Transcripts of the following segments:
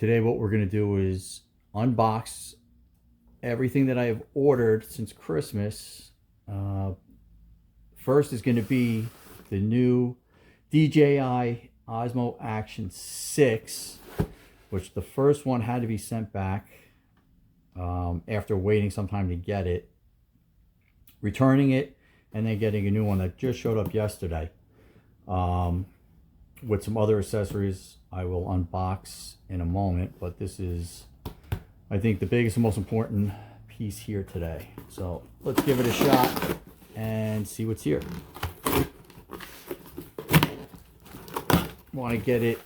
Today what we're going to do is unbox everything that I have ordered since Christmas. First is going to be the new DJI Osmo Action 6, which the first one had to be sent back after waiting some time to get it, returning it, and then getting a new one that just showed up yesterday with some other accessories I will unbox in a moment. But this is, I think, the biggest and most important piece here today. So let's give it a shot and see what's here. Want to get it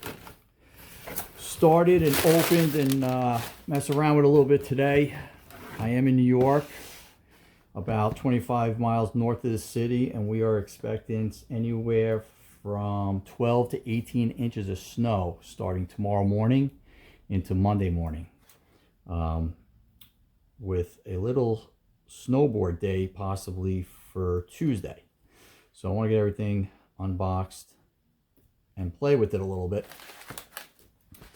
started and opened and mess around with a little bit today. I am in New York, about 25 miles north of the city, and we are expecting anywhere from 12 to 18 inches of snow starting tomorrow morning into Monday morning, with a little snowboard day possibly for Tuesday. So I want to get everything unboxed and play with it a little bit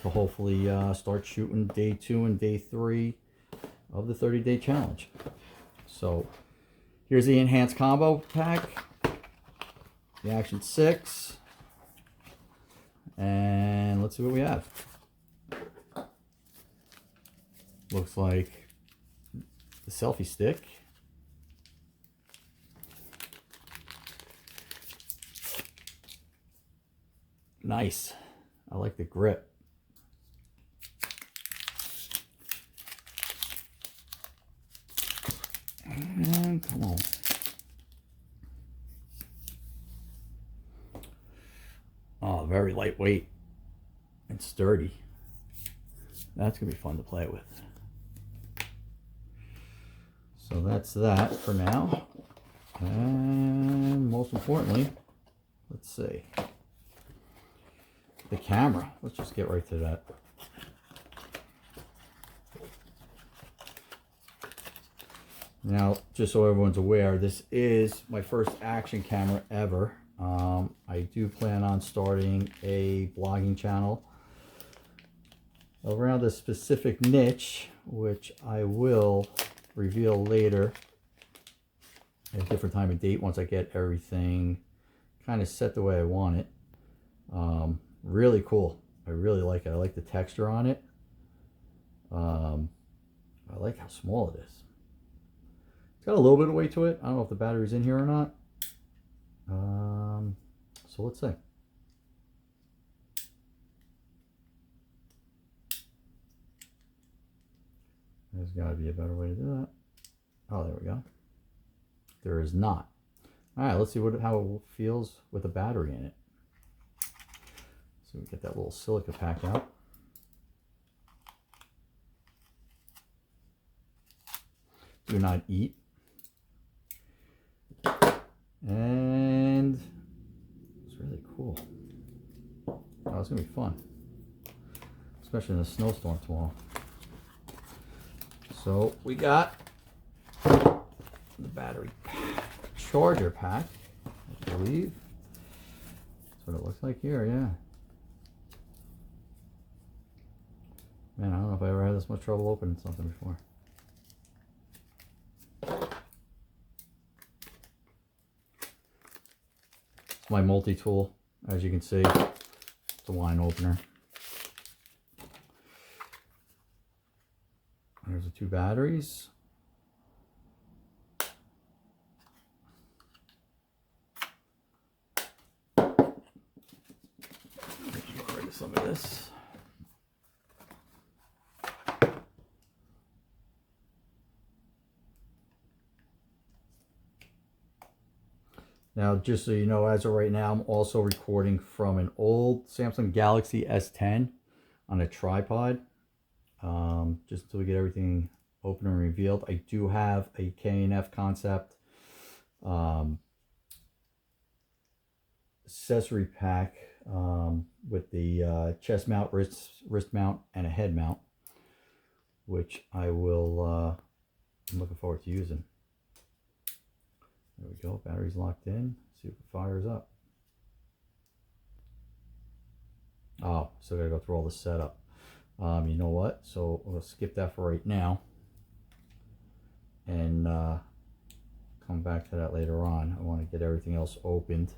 to hopefully start shooting day 2 and day 3 of the 30-day challenge. So here's the enhanced combo pack, the Action 6, and let's see what we have. Looks like the selfie stick, nice. I like the grip. And come on. Oh, very lightweight and sturdy. That's gonna be fun to play with. So that's that for now. And most importantly, let's see, the camera. Let's just get right to that. Now, just so everyone's aware, this is my first action camera ever. I do plan on starting a blogging channel around a specific niche, which I will reveal later at a different time and date once I get everything kind of set the way I want it. Really cool. I really like it. I like the texture on it. I like how small it is. It's got a little bit of weight to it. I don't know if the battery's in here or not. So let's see. There's got to be a better way to do that. Oh, there we go. There is not. All right, let's see how it feels with a battery in it. So we get that little silica pack out. Do not eat. And it's really cool. Oh, it's gonna be fun, especially in a snowstorm tomorrow. So we got the battery charger pack, I believe. That's what it looks like here, yeah. Man, I don't know if I ever had this much trouble opening something before. It's my multi-tool, as you can see. It's a wine opener. There's the 2 batteries. Get rid of some of this. Now, just so you know, as of right now, I'm also recording from an old Samsung Galaxy S10 on a tripod. Just until we get everything open and revealed. I do have a K&F Concept accessory pack with the chest mount, wrist mount, and a head mount, which I will, I'm looking forward to using. There we go, battery's locked in. See if it fires up. Oh, still gotta go through all the setup. You know what? So we'll skip that for right now, and come back to that later on. I want to get everything else opened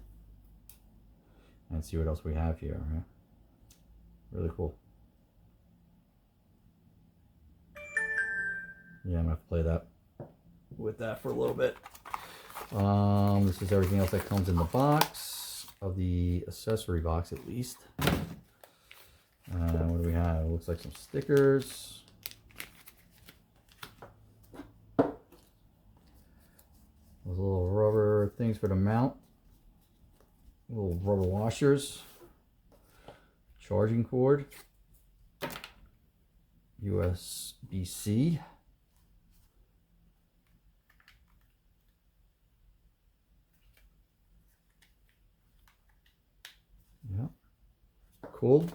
and see what else we have here. Right? Really cool. Yeah, I'm gonna have to play that with that for a little bit. This is everything else that comes in the box, of the accessory box at least. What do we have? It looks like some stickers. Those little rubber things for the mount. Little rubber washers. Charging cord. USB-C. Yeah. Cool.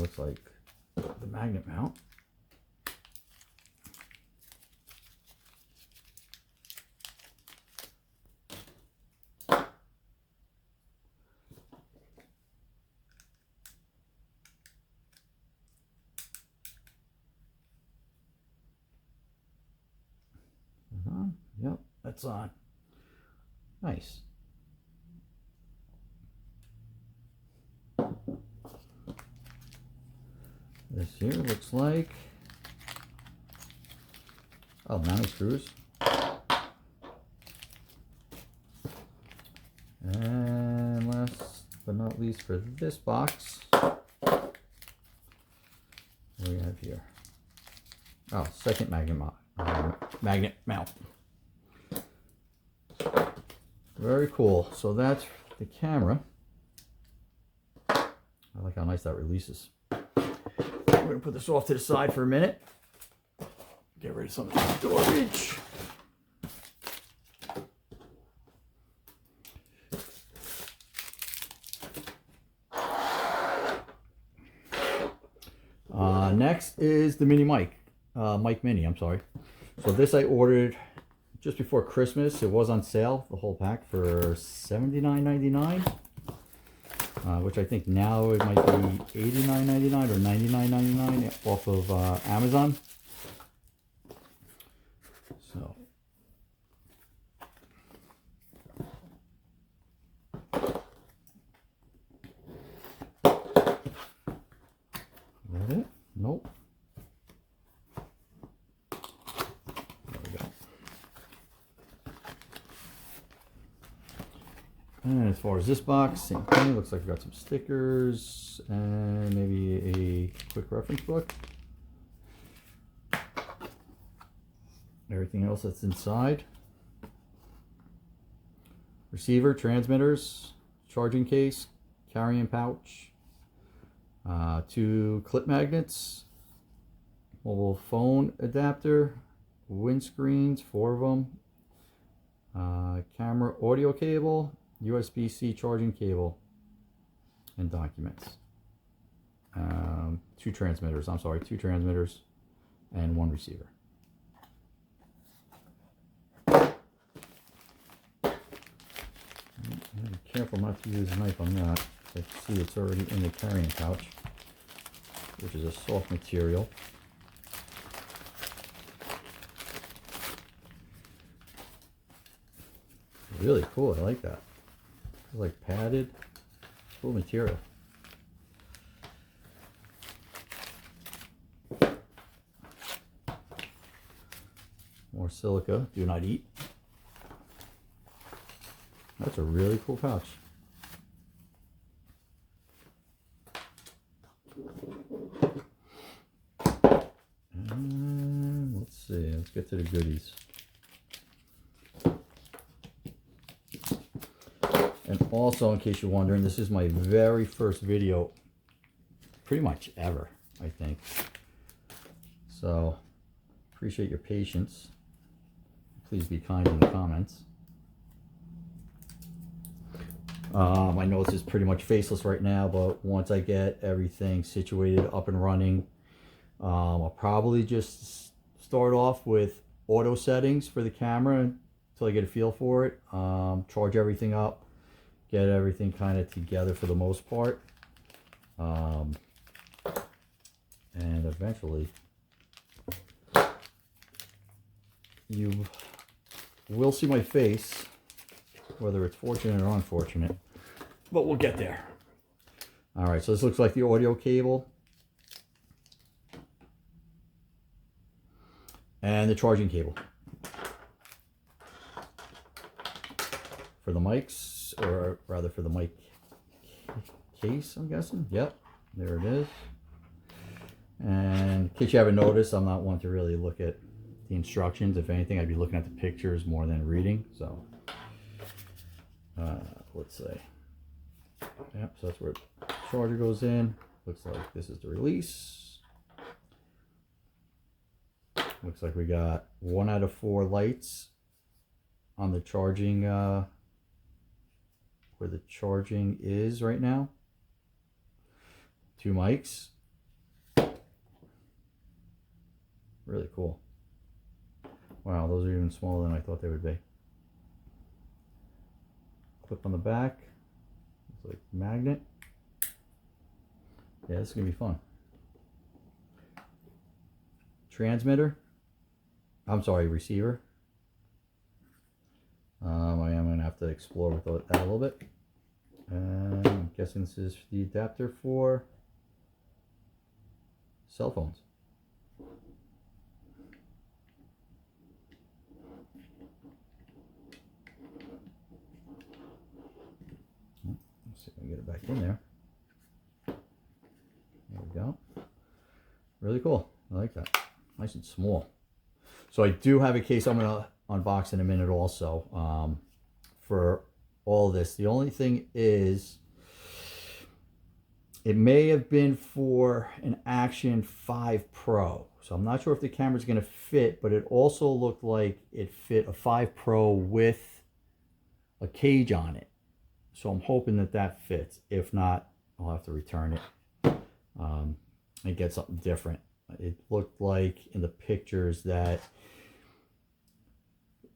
Looks like the magnet mount. Yep, that's on. Nice. This here looks like, oh, mounting screws. And last but not least for this box, what do we have here? Oh, second magnet mount. Very cool. So that's the camera. I like how nice that releases. We're going to put this off to the side for a minute. Get rid of some of the storage. Next is the mini mic. Mic Mini, I'm sorry. So this I ordered just before Christmas. It was on sale, the whole pack, for $79.99. Which I think now it might be $89.99 or $99.99 off of Amazon. So is that it? Nope. There we go. And as far as this box, same thing. Looks like we got some stickers and maybe a quick reference book. Everything else that's inside. Receiver, transmitters, charging case, carrying pouch, 2 clip magnets, mobile phone adapter, windscreens, 4 of them, camera audio cable, USB-C charging cable, and documents. 2 transmitters, I'm sorry, 2 transmitters and 1 receiver. Be careful not to use a knife on that. I see it's already in the carrying pouch, which is a soft material. Really cool, I like that. It's like padded, cool material. More silica, do not eat. That's a really cool pouch. And let's see, let's get to the goodies. And also, in case you're wondering, this is my very first video, pretty much ever, I think. So, appreciate your patience. Please be kind in the comments. I know this is pretty much faceless right now, but once I get everything situated, up and running, I'll probably just start off with auto settings for the camera until I get a feel for it. Charge everything up, get everything kind of together for the most part. And eventually you will see my face, whether it's fortunate or unfortunate, but we'll get there. All right, so this looks like the audio cable and the charging cable for the mics, or rather for the mic case, I'm guessing. Yep, there it is. And in case you haven't noticed, I'm not one to really look at the instructions. If anything, I'd be looking at the pictures more than reading. So let's say, yep, so that's where the charger goes in. Looks like this is the release. Looks like we got 1 out of 4 lights on the charging, where the charging is right now. 2 mics. Really cool. Wow, those are even smaller than I thought they would be. Clip on the back. It's like magnet. Yeah, this is gonna be fun. Transmitter. I'm sorry, receiver. I am gonna have to explore with that a little bit. I'm guessing this is the adapter for cell phones. Let's see if I can get it back in there. There we go. Really cool. I like that. Nice and small. So I do have a case I'm going to unbox in a minute also, for all this. The only thing is, it may have been for an Action 5 Pro. So I'm not sure if the camera's going to fit, but it also looked like it fit a 5 Pro with a cage on it. So I'm hoping that that fits. If not, I'll have to return it and get something different. It looked like in the pictures that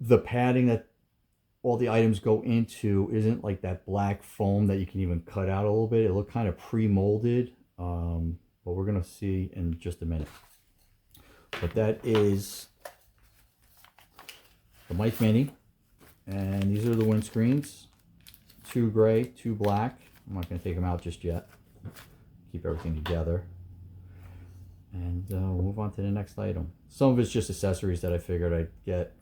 the padding that all the items go into isn't like that black foam that you can even cut out a little bit. It looked kind of pre-molded, but we're gonna see in just a minute. But that is the mic mini, and these are the windscreens. 2 gray, 2 black. I'm not gonna take them out just yet. Keep everything together. And we'll move on to the next item. Some of it's just accessories that I figured I'd get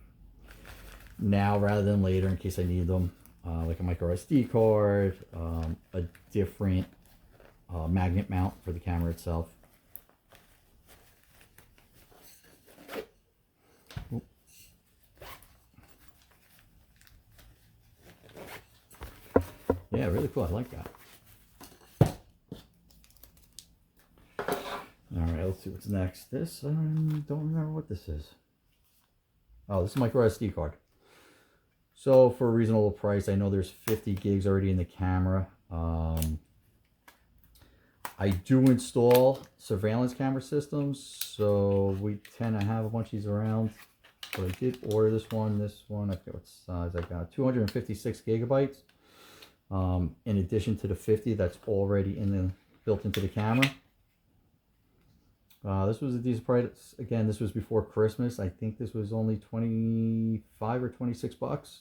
now rather than later in case I need them, like a micro SD card, a different magnet mount for the camera itself. Oop. Yeah, really cool. I like that. All right, let's see what's next. This, I don't remember what this is. Oh, this is a micro SD card. So for a reasonable price, I know there's 50 gigs already in the camera. I do install surveillance camera systems, so we tend to have a bunch of these around. But I did order this one, I forget what size I got, 256 gigabytes. In addition to the 50 that's already built into the camera. This was a decent price. Again, this was before Christmas. I think this was only 25 or 26 bucks.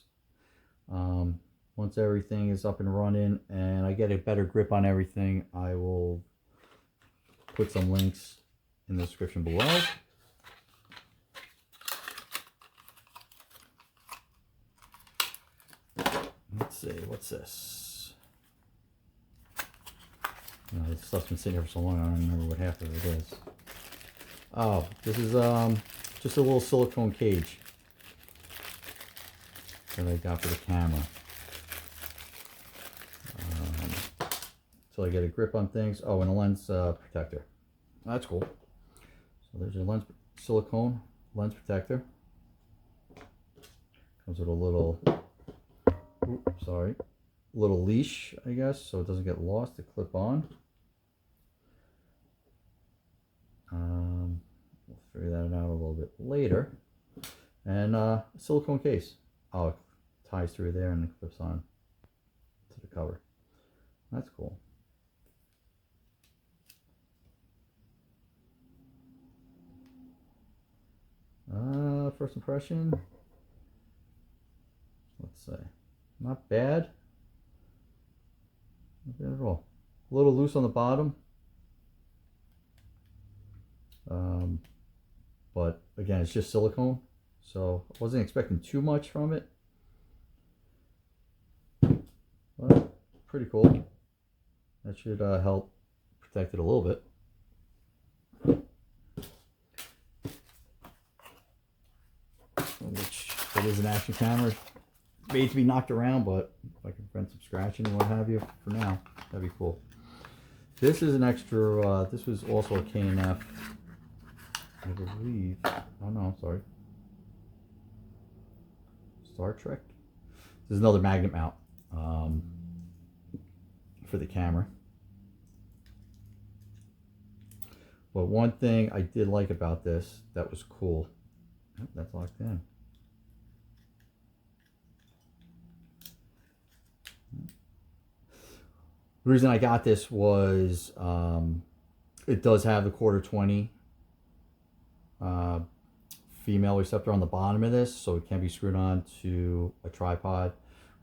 Once everything is up and running and I get a better grip on everything, I will put some links in the description below. Let's see, what's this? This stuff's been sitting here for so long, I don't remember what half of it is. Oh, this is just a little silicone cage that I got for the camera. So I get a grip on things. Oh, and a lens protector. That's cool. So there's your lens, silicone lens protector. Comes with a little, little leash, I guess, so it doesn't get lost to clip on. We'll figure that out a little bit later. And silicone case. Oh, it ties through there and it clips on to the cover. That's cool. First impression, let's say, not bad. Not bad at all. A little loose on the bottom. But again, it's just silicone, so I wasn't expecting too much from it. But pretty cool. That should help protect it a little bit. Which it is an action camera, made to be knocked around, but if I can prevent some scratching and what have you for now, that'd be cool. This is an extra, this was also a K&F, I believe, oh no, sorry, STARTRC. This is another magnet mount for the camera. But one thing I did like about this that was cool, oh, that's locked in. The reason I got this was it does have the 1/4-20 female receptor on the bottom of this, so it can be screwed on to a tripod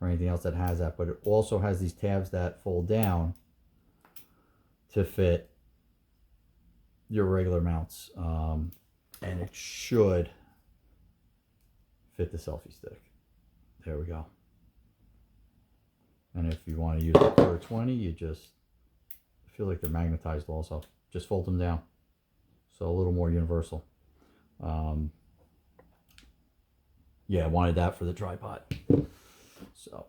or anything else that has that. But it also has these tabs that fold down to fit your regular mounts, and it should fit the selfie stick. There we go. And if you want to use the 1/4-20, you just feel like they're magnetized also. Just fold them down. So a little more universal. Yeah, I wanted that for the tripod. So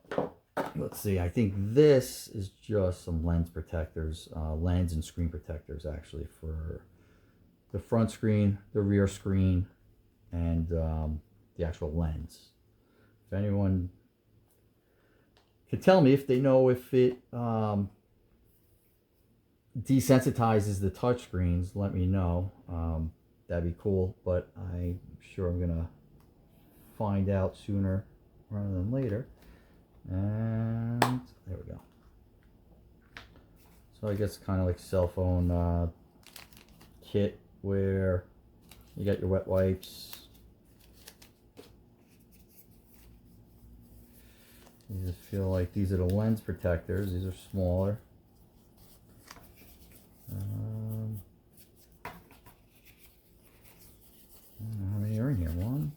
let's see. I think this is just some lens protectors, lens and screen protectors actually, for the front screen, the rear screen, and the actual lens. If anyone can tell me if they know if it desensitizes the touchscreens, let me know. That'd be cool, but I'm sure I'm gonna find out sooner rather than later. And there we go. So I guess kind of like cell phone kit where you got your wet wipes. I just feel like these are the lens protectors. These are smaller. I don't know how many are in here. 1,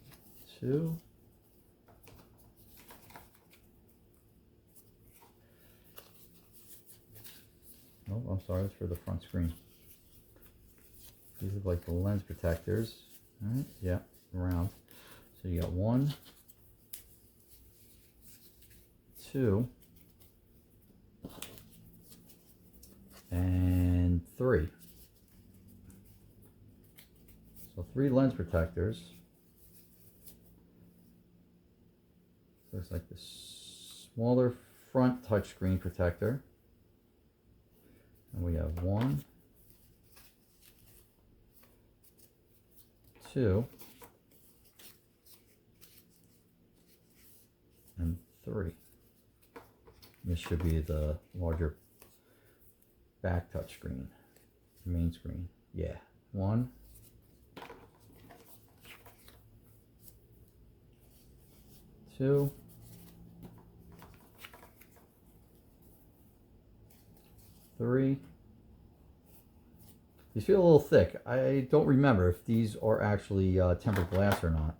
2. Oh, I'm sorry, it's for the front screen. These are like the lens protectors. All right, yeah, round. So you got 1, 2, and 3. So 3 lens protectors. Looks like the smaller front touchscreen protector. And we have 1, 2, and 3. This should be the larger back touchscreen, main screen. Yeah, 1, 2, 3. These feel a little thick. I don't remember if these are actually tempered glass or not.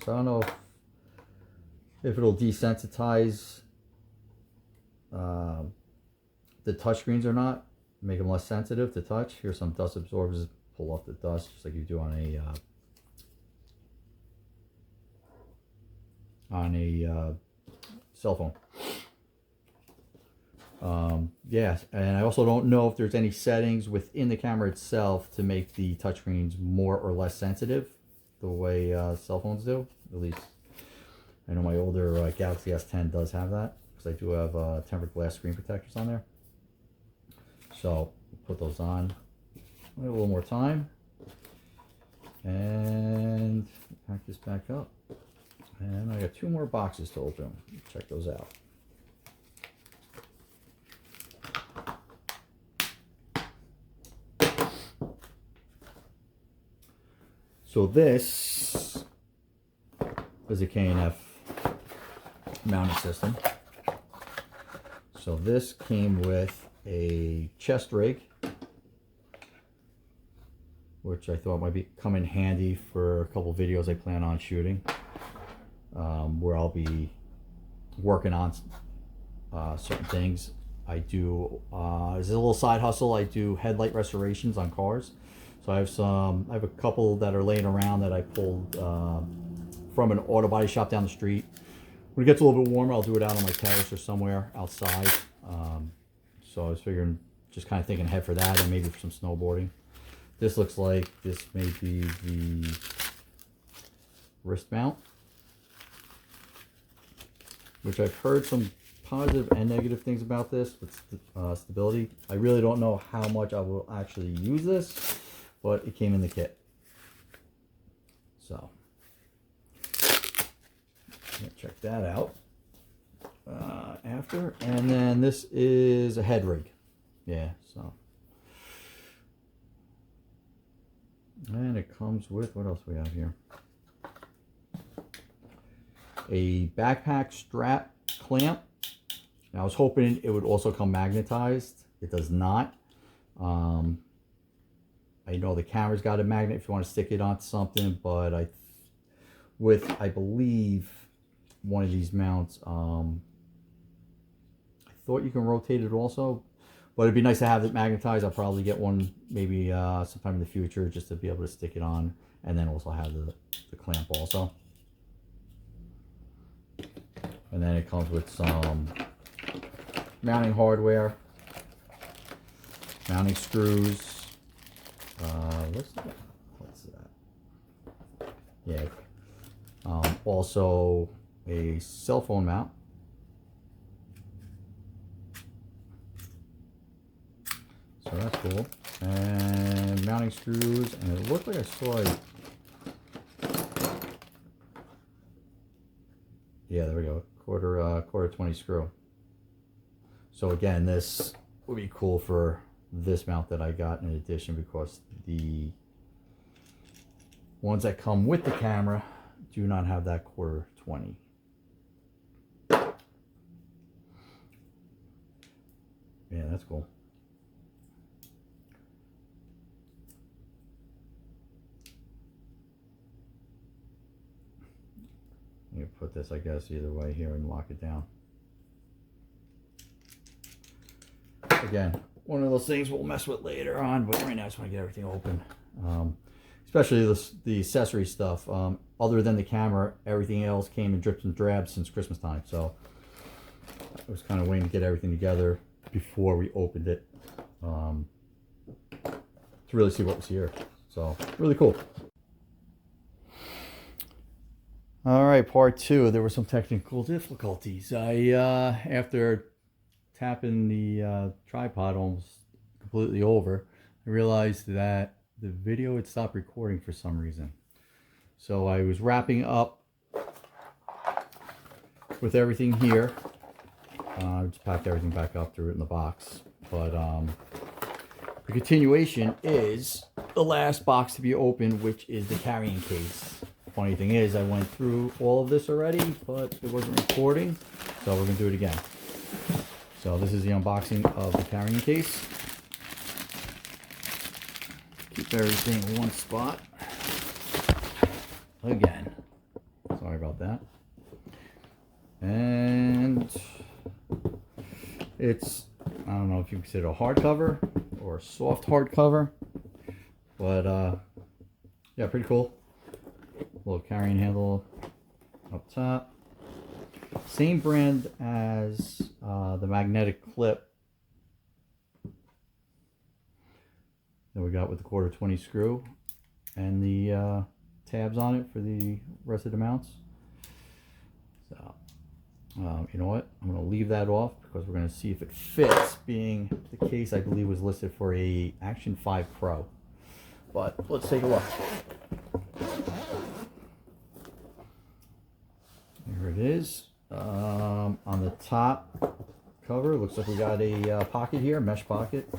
So I don't know if it'll desensitize the touchscreens or not, make them less sensitive to touch. Here's some dust absorbers. Pull off the dust just like you do on a cell phone. Yeah, and I also don't know if there's any settings within the camera itself to make the touchscreens more or less sensitive the way cell phones do. At least I know my older Galaxy S10 does have that, because I do have tempered glass screen protectors on there. So put those on. A little more time. And pack this back up. And I got 2 more boxes to open. Check those out. So this is a K&F mounting system. So this came with a chest rig, which I thought might come in handy for a couple videos I plan on shooting, where I'll be working on certain things. I do, as a little side hustle, I do headlight restorations on cars. So I have a couple that are laying around that I pulled from an auto body shop down the street. When it gets a little bit warmer, I'll do it out on my terrace or somewhere outside. So I was figuring, just kind of thinking ahead for that, and maybe for some snowboarding. This looks like this may be the wrist mount, which I've heard some positive and negative things about this with stability. I really don't know how much I will actually use this, but it came in the kit. So check that out after. And then this is a head rig. Yeah, so. And it comes with, what else we have here? A backpack strap clamp. Now I was hoping it would also come magnetized. It does not. I know the camera's got a magnet if you want to stick it onto something, but I believe one of these mounts, I thought you can rotate it also, but it'd be nice to have it magnetized. I'll probably get one maybe sometime in the future, just to be able to stick it on, and then also have the clamp also. And then it comes with some mounting hardware, mounting screws. What's that? Yeah. Also a cell phone mount. So that's cool. And mounting screws, and it looked like I saw a, yeah, there we go, quarter 20 screw. So again, this would be cool for this mount that I got in addition, because the ones that come with the camera do not have that quarter 20. Yeah, that's cool. You put this, I guess, either way here and lock it down. Again, one of those things we'll mess with later on, but right now I just want to get everything open. Especially the accessory stuff. Other than the camera, everything else came in drips and drabs since Christmas time. So I was kind of waiting to get everything together before we opened it, to really see what was here. So really cool. All right, part 2. There were some technical difficulties. After tapping the tripod almost completely over, I realized that the video had stopped recording for some reason. So I was wrapping up with everything here. I just packed everything back up, threw it in the box. But the continuation is the last box to be opened, which is the carrying case. Funny thing is, I went through all of this already, but it wasn't recording, so we're going to do it again. So this is the unboxing of the carrying case. Keep everything in one spot. Again, sorry about that. And it's, I don't know if you consider it a hardcover or a soft hardcover, but yeah, pretty cool. Little carrying handle up top. Same brand as the magnetic clip that we got with the quarter 20 screw, and the tabs on it for the rest of the mounts. So you know what, I'm going to leave that off because we're going to see if it fits, being the case I believe was listed for a Action 5 Pro. But let's take a look. Here it is. On the top cover, looks like we got a pocket here, mesh pocket.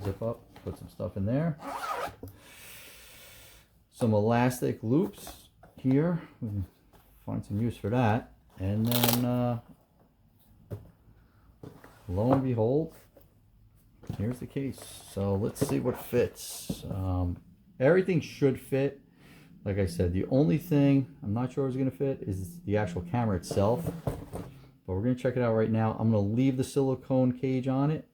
Zip up, put some stuff in there. Some elastic loops here. We can find some use for that. And then, lo and behold, here's the case. So let's see what fits. Everything should fit. Like I said, the only thing I'm not sure is going to fit is the actual camera itself. But we're going to check it out right now. I'm going to leave the silicone cage on it.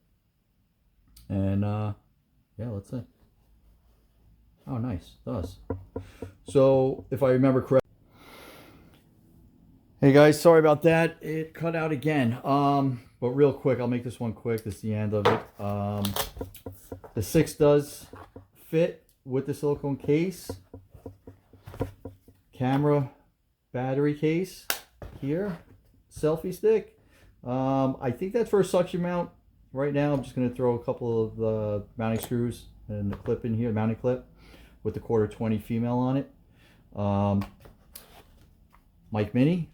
And yeah, let's see. Oh, nice. It does. So if I remember correctly. Hey guys, sorry about that. It cut out again. But real quick, I'll make this one quick. This is the end of it. The 6 does fit with the silicone case. Camera battery case here, selfie stick. I think that's for a suction mount. Right now I'm just going to throw a couple of the mounting screws and the clip in here, mounting clip with the 1/4 female on it. Mic mini,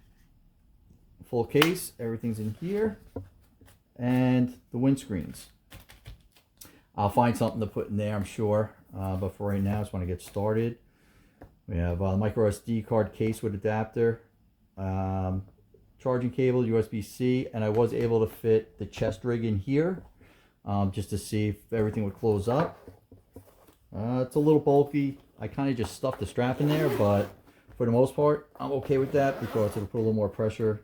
full case, everything's in here, and the windscreens. I'll find something to put in there, I'm sure, but for right now I just want to get started. We have a micro SD card case with adapter, charging cable, USB-C, and I was able to fit the chest rig in here just to see if everything would close up. It's a little bulky. I kind of just stuffed the strap in there, but for the most part, I'm okay with that because it'll put a little more pressure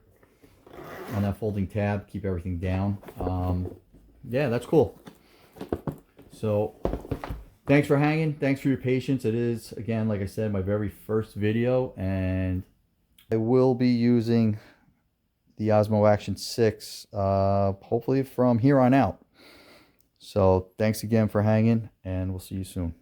on that folding tab, keep everything down. Yeah, that's cool. So thanks for hanging. Thanks for your patience. It is, again, like I said, my very first video, and I will be using the Osmo Action 6 hopefully from here on out. So thanks again for hanging, and we'll see you soon.